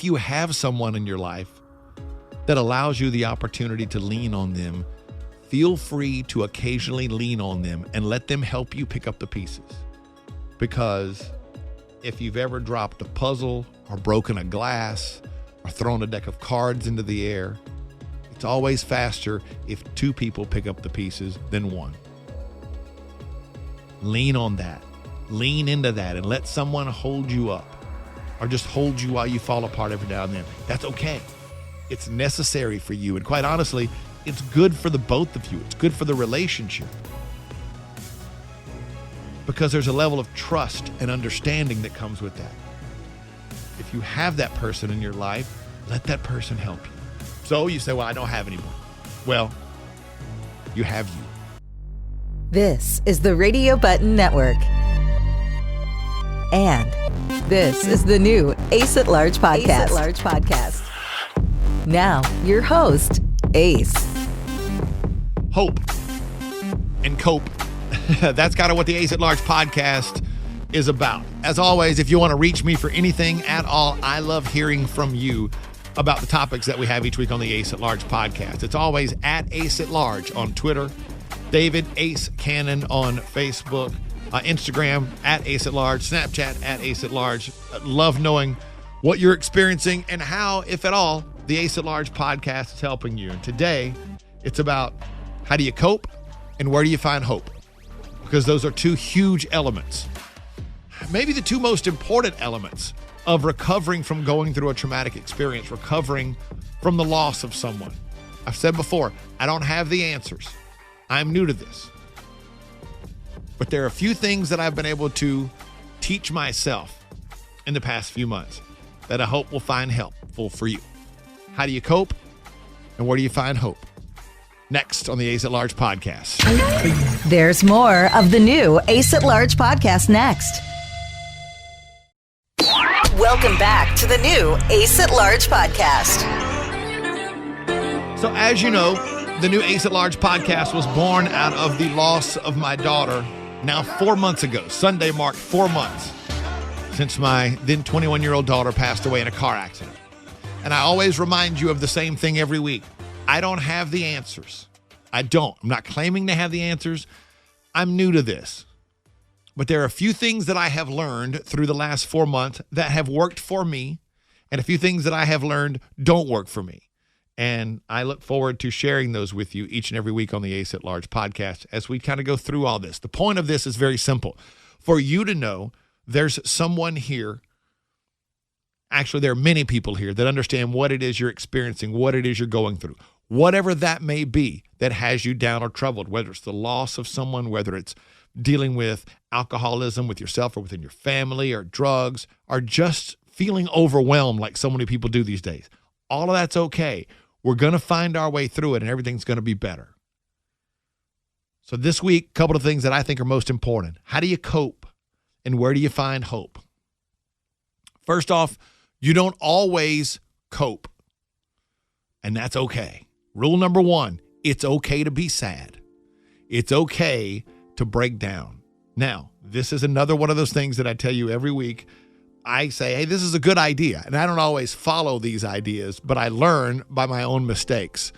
If you have someone in your life that allows you the opportunity to lean on them, feel free to occasionally lean on them and let them help you pick up the pieces. Because if you've ever dropped a puzzle or broken a glass or thrown a deck of cards into the air, it's always faster if two people pick up the pieces than one. Lean on that. Lean into that and let someone hold you up or just hold you while you fall apart every now and then. That's okay. It's necessary for you. And quite honestly, it's good for the both of you. It's good for the relationship. Because there's a level of trust and understanding that comes with that. If you have that person in your life, let that person help you. So you say, well, I don't have anyone. Well, you have you. This is the Radio Button Network. And this is the new Ace at Large podcast. Now, your host, Ace. Hope and cope. That's kind of what the Ace at Large podcast is about. As always, if you want to reach me for anything at all, I love hearing from you about the topics that we have each week on the Ace at Large podcast. It's always at Ace at Large on Twitter, David Ace Cannon on Facebook, Instagram at Ace at Large, Snapchat at Ace at Large. Love knowing what you're experiencing and how, if at all, the Ace at Large podcast is helping you. And today, it's about how do you cope and where do you find hope? Because those are two huge elements. Maybe the two most important elements of recovering from going through a traumatic experience, recovering from the loss of someone. I've said before, I don't have the answers. I'm new to this. But there are a few things that I've been able to teach myself in the past few months that I hope will find helpful for you. How do you cope and where do you find hope? Next on the Ace at Large podcast. There's more of the new Ace at Large podcast next. Welcome back to the new Ace at Large podcast. So as you know, the new Ace at Large podcast was born out of the loss of my daughter now 4 months ago. Sunday marked 4 months since my then 21-year-old daughter passed away in a car accident. And I always remind you of the same thing every week. I don't have the answers. I don't. I'm not claiming to have the answers. I'm new to this. But there are a few things that I have learned through the last 4 months that have worked for me, and a few things that I have learned don't work for me. And I look forward to sharing those with you each and every week on the Ace at Large podcast as we kind of go through all this. The point of this is very simple. For you to know there's someone here, actually there are many people here that understand what it is you're experiencing, what it is you're going through, whatever that may be that has you down or troubled, whether it's the loss of someone, whether it's dealing with alcoholism with yourself or within your family or drugs, or just feeling overwhelmed like so many people do these days. All of that's okay. We're going to find our way through it and everything's going to be better. So this week, a couple of things that I think are most important. How do you cope and where do you find hope? First off, you don't always cope, and that's okay. Rule number one, it's okay to be sad. It's okay to break down. Now, this is another one of those things that I tell you every week. I say, hey, this is a good idea. And I don't always follow these ideas, but I learn by my own mistakes.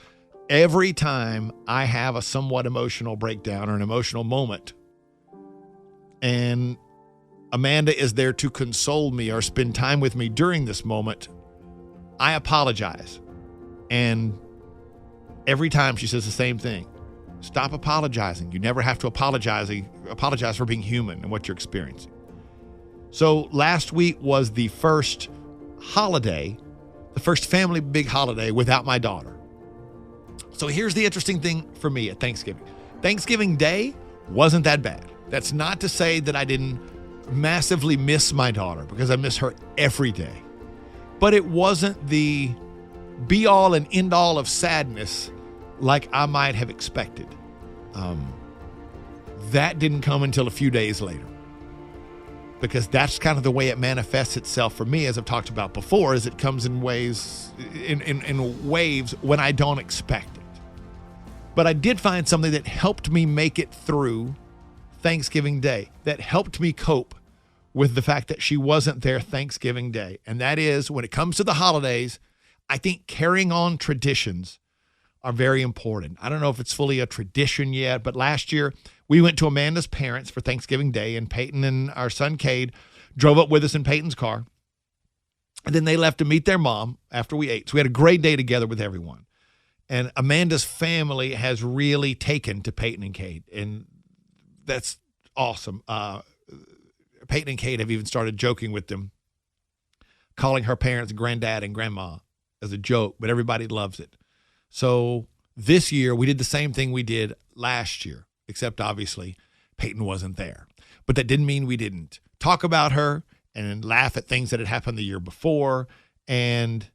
Every time I have a somewhat emotional breakdown or an emotional moment, and Amanda is there to console me or spend time with me during this moment, I apologize. And every time she says the same thing. Stop apologizing. You never have to apologize for being human and what you're experiencing. So last week was the first holiday, the first family big holiday without my daughter. So here's the interesting thing for me at Thanksgiving. Thanksgiving Day wasn't that bad. That's not to say that I didn't massively miss my daughter, because I miss her every day. But it wasn't the be all and end all of sadness like I might have expected. That didn't come until a few days later, because that's kind of the way it manifests itself for me, as I've talked about before, is it comes in ways, in waves when I don't expect it. But I did find something that helped me make it through Thanksgiving Day, that helped me cope with the fact that she wasn't there Thanksgiving Day. And that is, when it comes to the holidays, I think carrying on traditions are very important. I don't know if it's fully a tradition yet, but last year we went to Amanda's parents for Thanksgiving Day, and Peyton and our son Cade drove up with us in Peyton's car. And then they left to meet their mom after we ate. So we had a great day together with everyone. And Amanda's family has really taken to Peyton and Cade, and that's awesome. Peyton and Cade have even started joking with them, calling her parents granddad and grandma as a joke, but everybody loves it. So this year we did the same thing we did last year, except obviously Peyton wasn't there. But that didn't mean we didn't talk about her and laugh at things that had happened the year before and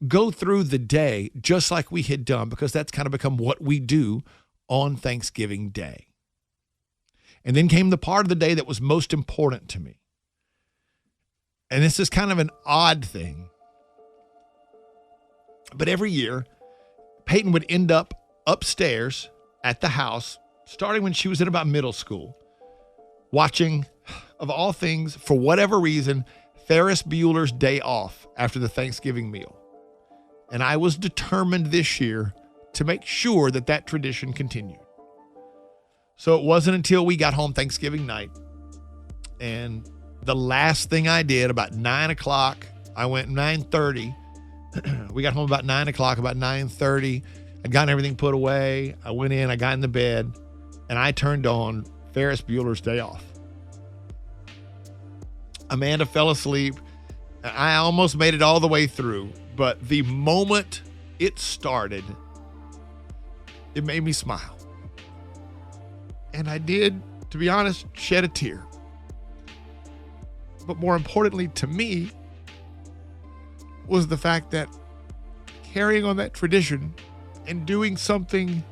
go through the day just like we had done, because that's kind of become what we do on Thanksgiving Day. And then came the part of the day that was most important to me. And this is kind of an odd thing. But every year, Peyton would end up upstairs at the house, starting when she was in about middle school, watching, of all things, for whatever reason, Ferris Bueller's Day Off after the Thanksgiving meal. And I was determined this year to make sure that that tradition continued. So it wasn't until we got home Thanksgiving night, and the last thing I did about 9 o'clock, I went 9:30. We got home about 9 o'clock, about 9:30. I'd gotten everything put away. I went in, I got in the bed, and I turned on Ferris Bueller's Day Off. Amanda fell asleep. I almost made it all the way through, but the moment it started, it made me smile. And I did, to be honest, shed a tear. But more importantly to me was the fact that carrying on that tradition and doing something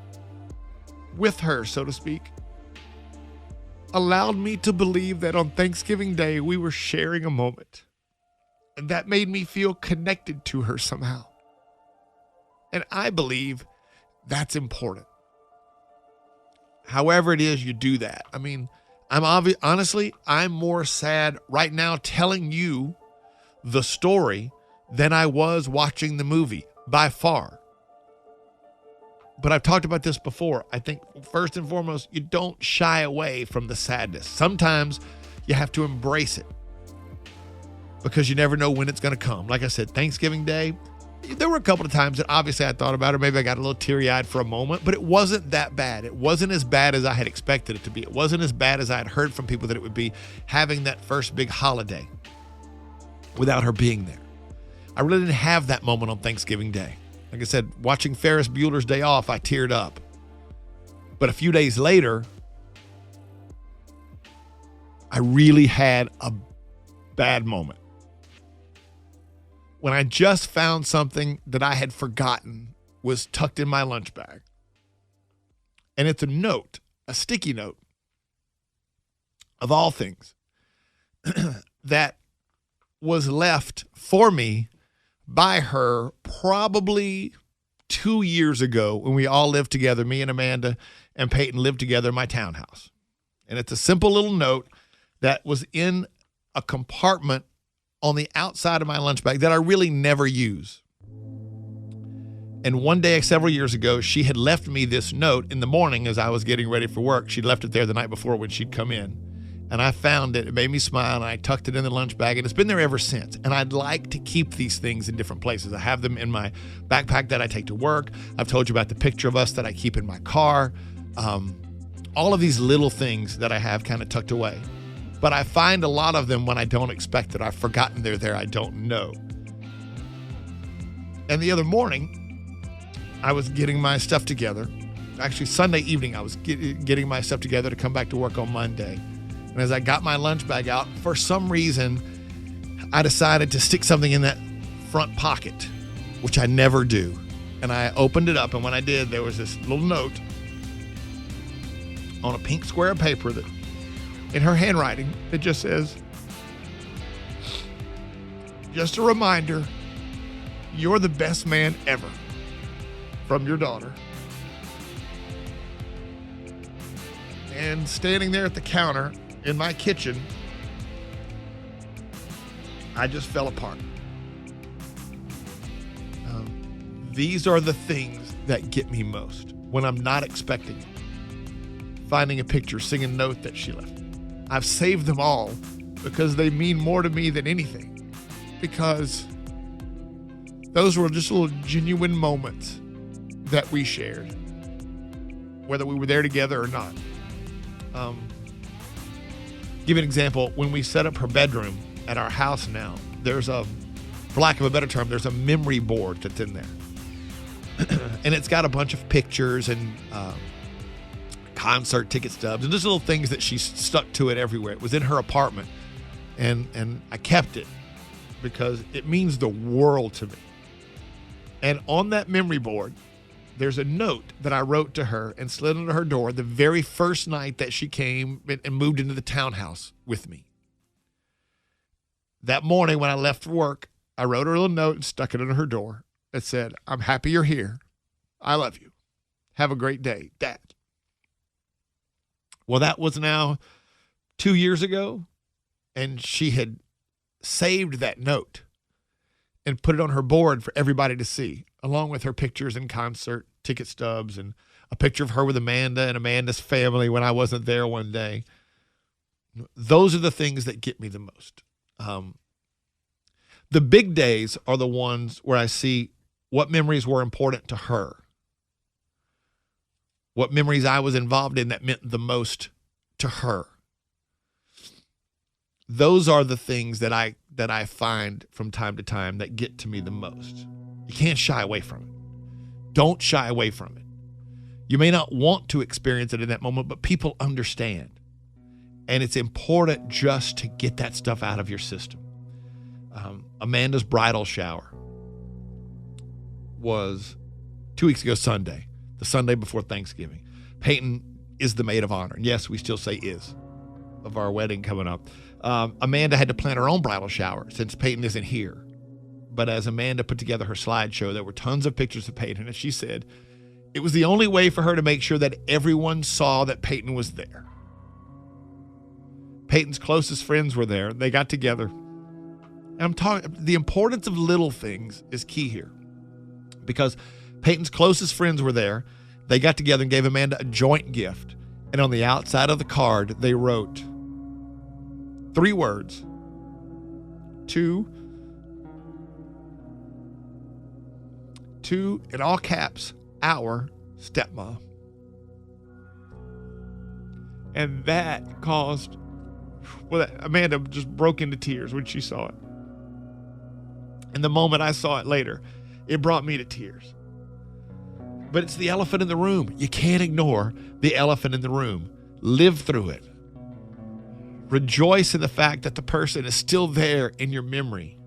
with her, so to speak, allowed me to believe that on Thanksgiving Day we were sharing a moment. And that made me feel connected to her somehow. And I believe that's important. However it is you do that. I mean, honestly, I'm more sad right now telling you the story than I was watching the movie, by far. But I've talked about this before. I think first and foremost, you don't shy away from the sadness. Sometimes you have to embrace it because you never know when it's going to come. Like I said, Thanksgiving Day, there were a couple of times that obviously I thought about it. Maybe I got a little teary-eyed for a moment, but it wasn't that bad. It wasn't as bad as I had expected it to be. It wasn't as bad as I had heard from people that it would be, having that first big holiday without her being there. I really didn't have that moment on Thanksgiving Day. Like I said, watching Ferris Bueller's Day Off, I teared up. But a few days later, I really had a bad moment when I just found something that I had forgotten was tucked in my lunch bag. And it's a note, a sticky note, of all things, that was left for me by her probably 2 years ago when we all lived together. Me and Amanda and Peyton lived together in my townhouse. And it's a simple little note that was in a compartment on the outside of my lunch bag that I really never use. And one day, several years ago, she had left me this note in the morning as I was getting ready for work. She'd left it there the night before when she'd come in. And I found it. It made me smile, and I tucked it in the lunch bag, and it's been there ever since. And I'd like to keep these things in different places. I have them in my backpack that I take to work. I've told you about the picture of us that I keep in my car. All of these little things that I have kind of tucked away. But I find a lot of them when I don't expect it. I've forgotten they're there. I don't know. And the other morning, I was getting my stuff together. Actually, Sunday evening, I was getting my stuff together to come back to work on Monday. And as I got my lunch bag out, for some reason, I decided to stick something in that front pocket, which I never do. And I opened it up, and when I did, there was this little note on a pink square of paper that, in her handwriting, it just says, "Just a reminder, you're the best man ever. From your daughter." And standing there at the counter, in my kitchen, I just fell apart. These are the things that get me most when I'm not expecting it. Finding a picture, seeing a note that she left. I've saved them all because they mean more to me than anything. Because those were just little genuine moments that we shared, whether we were there together or not. Give an example. When we set up her bedroom at our house now, there's for lack of a better term, there's a memory board that's in there. And it's got a bunch of pictures and concert ticket stubs and just little things that she stuck to it everywhere. It was in her apartment, and I kept it because it means the world to me. And on that memory board, there's a note that I wrote to her and slid under her door the very first night that she came and moved into the townhouse with me. That morning when I left for work, I wrote her a little note and stuck it under her door. That said, "I'm happy you're here. I love you. Have a great day, Dad." Well, that was now 2 years ago, and she had saved that note and put it on her board for everybody to see, along with her pictures and concert ticket stubs and a picture of her with Amanda and Amanda's family when I wasn't there one day. Those are the things that get me the most. The big days are the ones where I see what memories were important to her, what memories I was involved in that meant the most to her. Those are the things that I find from time to time that get to me the most. You can't shy away from it. Don't shy away from it. You may not want to experience it in that moment, but people understand. And it's important just to get that stuff out of your system. Amanda's bridal shower was 2 weeks ago Sunday, the Sunday before Thanksgiving. Peyton is the maid of honor. And yes, we still say is, of our wedding coming up. Amanda had to plan her own bridal shower since Peyton isn't here. But as Amanda put together her slideshow, there were tons of pictures of Peyton, and she said it was the only way for her to make sure that everyone saw that Peyton was there. Peyton's closest friends were there. They got together. And I'm talking, the importance of little things is key here, because Peyton's closest friends were there. They got together and gave Amanda a joint gift. And on the outside of the card, they wrote 3 words: to, in all caps, our stepmom. And that caused, Amanda just broke into tears when she saw it. And the moment I saw it later, it brought me to tears. But it's the elephant in the room. You can't ignore the elephant in the room. Live through it. Rejoice in the fact that the person is still there in your memory.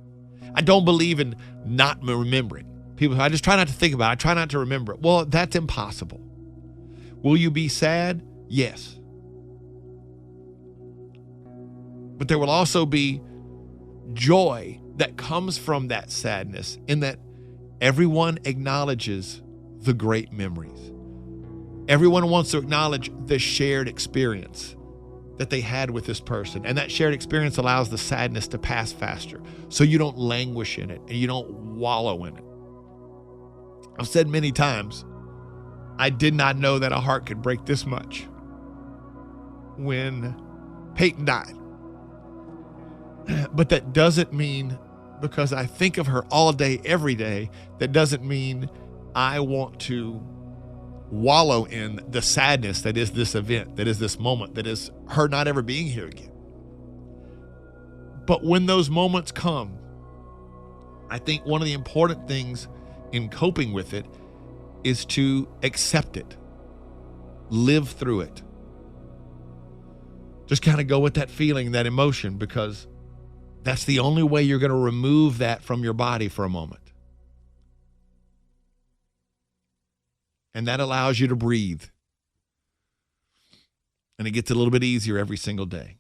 I don't believe in not remembering. People say, I just try not to think about it. I try not to remember it. Well, that's impossible. Will you be sad? Yes. But there will also be joy that comes from that sadness, in that everyone acknowledges the great memories. Everyone wants to acknowledge the shared experience that they had with this person. And that shared experience allows the sadness to pass faster, so you don't languish in it and you don't wallow in it. I've said many times, I did not know that a heart could break this much when Peyton died. But that doesn't mean, because I think of her all day, every day, that doesn't mean I want to wallow in the sadness that is this event, that is this moment, that is her not ever being here again. But when those moments come, I think one of the important things in coping with it is to accept it, live through it. Just kind of go with that feeling, that emotion, because that's the only way you're going to remove that from your body for a moment. And that allows you to breathe. And it gets a little bit easier every single day.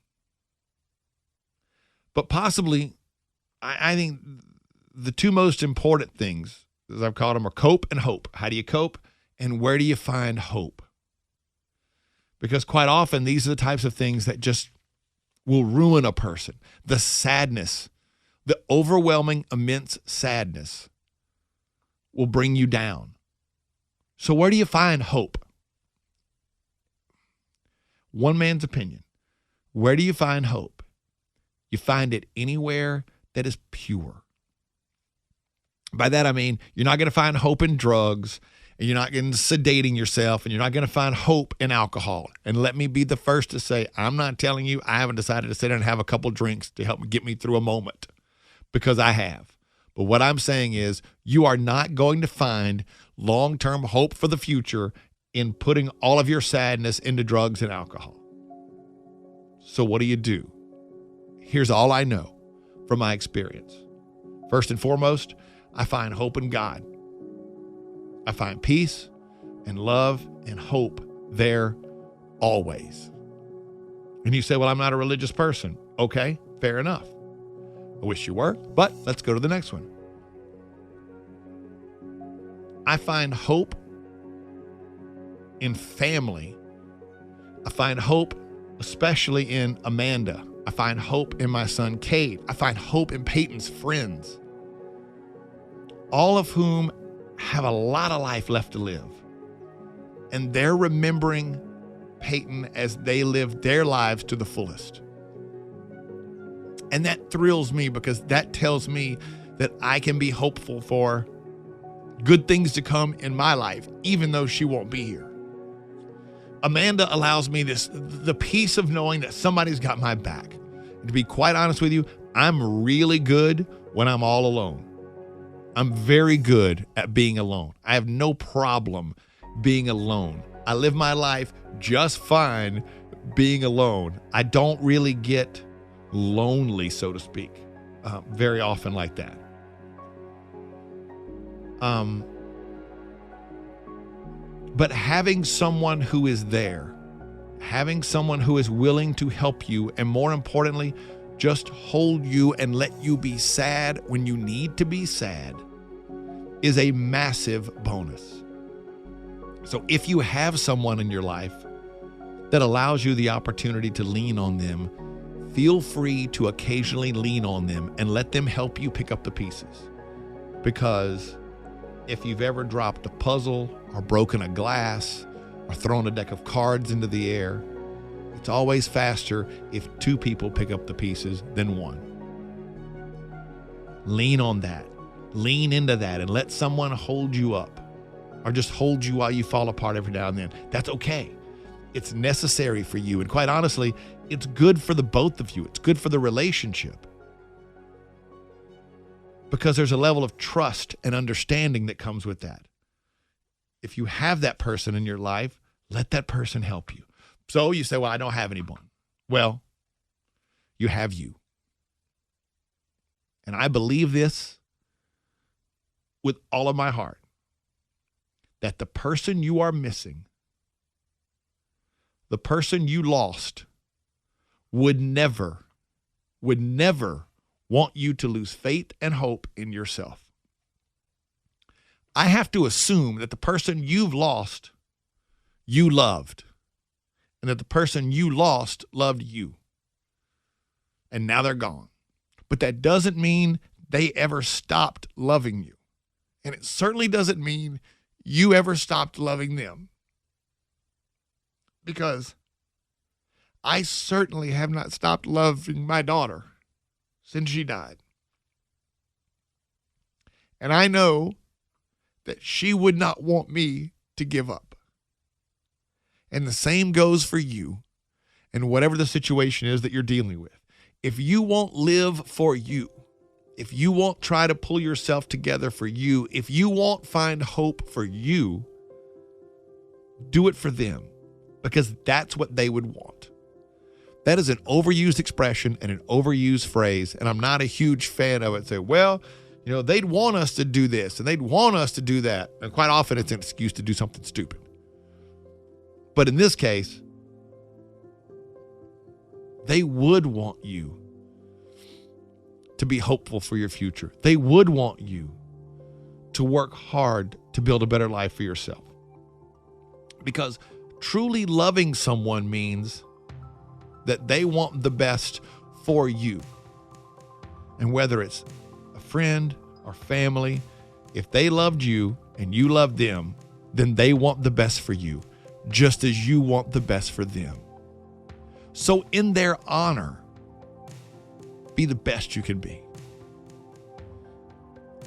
But possibly, I think the 2 most important things, as I've called them, are cope and hope. How do you cope? And where do you find hope? Because quite often, these are the types of things that just will ruin a person. The sadness, the overwhelming, immense sadness will bring you down. So where do you find hope? One man's opinion. Where do you find hope? You find it anywhere that is pure. By that I mean you're not going to find hope in drugs, and you're not going to sedating yourself, and you're not going to find hope in alcohol. And let me be the first to say, I'm not telling you I haven't decided to sit down and have a couple drinks to help get me through a moment, because I have. But what I'm saying is you are not going to find long-term hope for the future in putting all of your sadness into drugs and alcohol. So what do? Here's all I know from my experience. First and foremost, I find hope in God. I find peace and love and hope there always. And you say, well, I'm not a religious person. Okay, fair enough. I wish you were, but let's go to the next one. I find hope in family. I find hope especially in Amanda. I find hope in my son, Cade. I find hope in Peyton's friends, all of whom have a lot of life left to live. And they're remembering Peyton as they live their lives to the fullest. And that thrills me because that tells me that I can be hopeful for good things to come in my life, even though she won't be here. Amanda allows me the peace of knowing that somebody's got my back. And to be quite honest with you, I'm really good when I'm all alone. I'm very good at being alone. I have no problem being alone. I live my life just fine being alone. I don't really get lonely, so to speak, very often like that. But having someone who is there, having someone who is willing to help you, and more importantly, just hold you and let you be sad when you need to be sad, is a massive bonus. So if you have someone in your life that allows you the opportunity to lean on them, feel free to occasionally lean on them and let them help you pick up the pieces. Because if you've ever dropped a puzzle or broken a glass or thrown a deck of cards into the air, it's always faster if two people pick up the pieces than one. Lean on that. Lean into that and let someone hold you up, or just hold you while you fall apart every now and then. That's okay. It's necessary for you. And quite honestly, it's good for the both of you. It's good for the relationship. Because there's a level of trust and understanding that comes with that. If you have that person in your life, let that person help you. So you say, well, I don't have anyone. Well, you have you. And I believe this with all of my heart, that the person you are missing, the person you lost, would never want you to lose faith and hope in yourself. I have to assume that the person you've lost, you loved, and that the person you lost loved you. And now they're gone. But that doesn't mean they ever stopped loving you. And it certainly doesn't mean you ever stopped loving them. Because I certainly have not stopped loving my daughter since she died. And I know that she would not want me to give up. And the same goes for you and whatever the situation is that you're dealing with. If you won't live for you, if you won't try to pull yourself together for you, if you won't find hope for you, do it for them, because that's what they would want. That is an overused expression and an overused phrase, and I'm not a huge fan of it. Say, well, they'd want us to do this and they'd want us to do that. And quite often it's an excuse to do something stupid. But in this case, they would want you to be hopeful for your future. They would want you to work hard to build a better life for yourself. Because truly loving someone means that they want the best for you. And whether it's a friend or family, if they loved you and you loved them, then they want the best for you, just as you want the best for them. So in their honor, be the best you can be.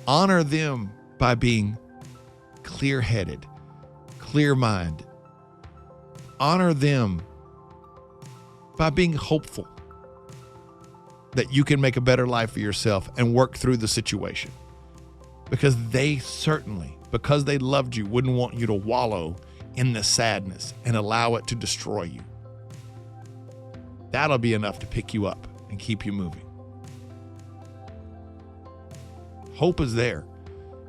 Honor them by being clear-headed, clear-minded. Honor them by being hopeful that you can make a better life for yourself and work through the situation. Because they certainly, because they loved you, wouldn't want you to wallow in the sadness and allow it to destroy you. That'll be enough to pick you up and keep you moving. Hope is there.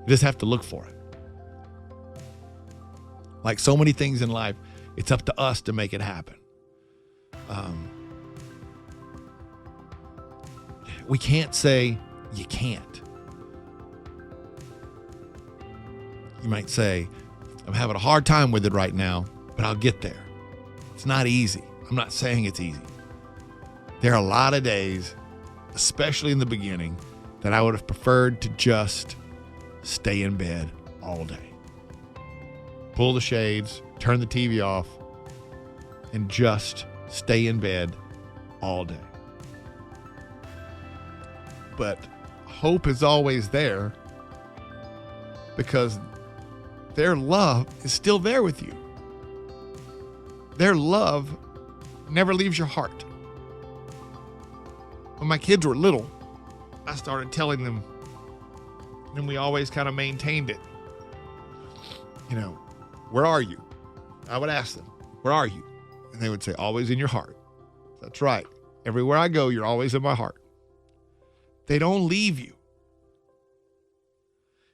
You just have to look for it. Like so many things in life, it's up to us to make it happen. We can't say you can't. You might say, I'm having a hard time with it right now, but I'll get there. It's not easy. I'm not saying it's easy. There are a lot of days, especially in the beginning, that I would have preferred to just stay in bed all day. Pull the shades, turn the TV off, and just stay in bed all day. But hope is always there because their love is still there with you. Their love never leaves your heart. When my kids were little, I started telling them, and we always kind of maintained it. Where are you? I would ask them, where are you? And they would say, always in your heart. That's right. Everywhere I go, you're always in my heart. They don't leave you.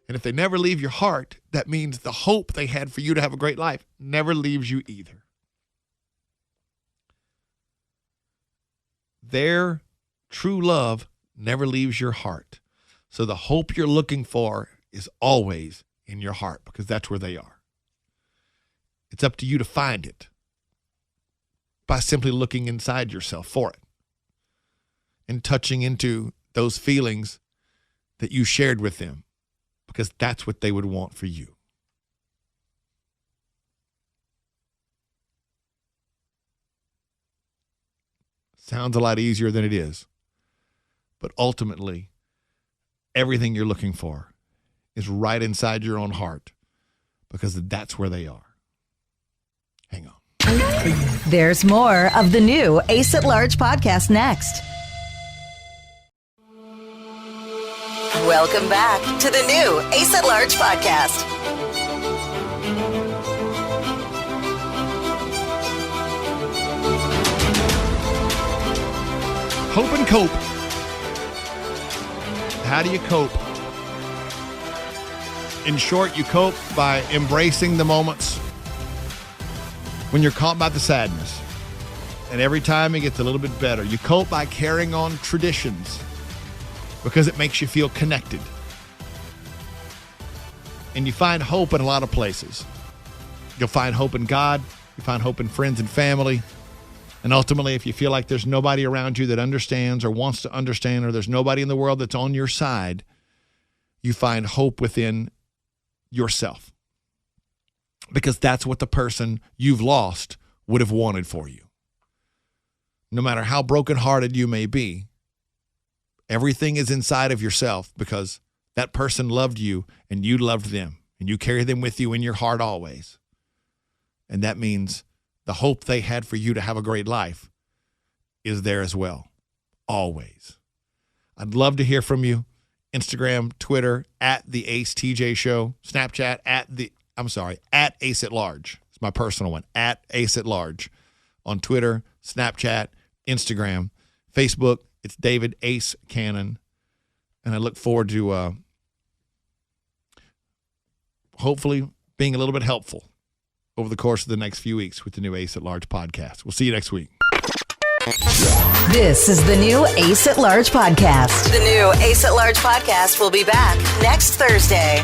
And if they never leave your heart, that means the hope they had for you to have a great life never leaves you either. Their true love never leaves your heart. So the hope you're looking for is always in your heart because that's where they are. It's up to you to find it by simply looking inside yourself for it and touching into those feelings that you shared with them because that's what they would want for you. Sounds a lot easier than it is. But ultimately, everything you're looking for is right inside your own heart because that's where they are. Hang on. There's more of the new Ace at Large podcast next. Welcome back to the new Ace at Large podcast. Hope and cope. How do you cope? In short, you cope by embracing the moments when you're caught by the sadness. And every time it gets a little bit better. You cope by carrying on traditions because it makes you feel connected. And you find hope in a lot of places. You'll find hope in God. You find hope in friends and family. And ultimately, if you feel like there's nobody around you that understands or wants to understand, or there's nobody in the world that's on your side, you find hope within yourself. Because that's what the person you've lost would have wanted for you. No matter how brokenhearted you may be, everything is inside of yourself because that person loved you and you loved them. And you carry them with you in your heart always. And that means the hope they had for you to have a great life is there as well, always. I'd love to hear from you. Instagram, Twitter, at The Ace TJ Show. Snapchat, at Ace at Large. It's my personal one, at Ace at Large. On Twitter, Snapchat, Instagram, Facebook, it's David Ace Cannon. And I look forward to hopefully being a little bit helpful over the course of the next few weeks with the new Ace at Large podcast. We'll see you next week. This is the new Ace at Large podcast. The new Ace at Large podcast will be back next Thursday.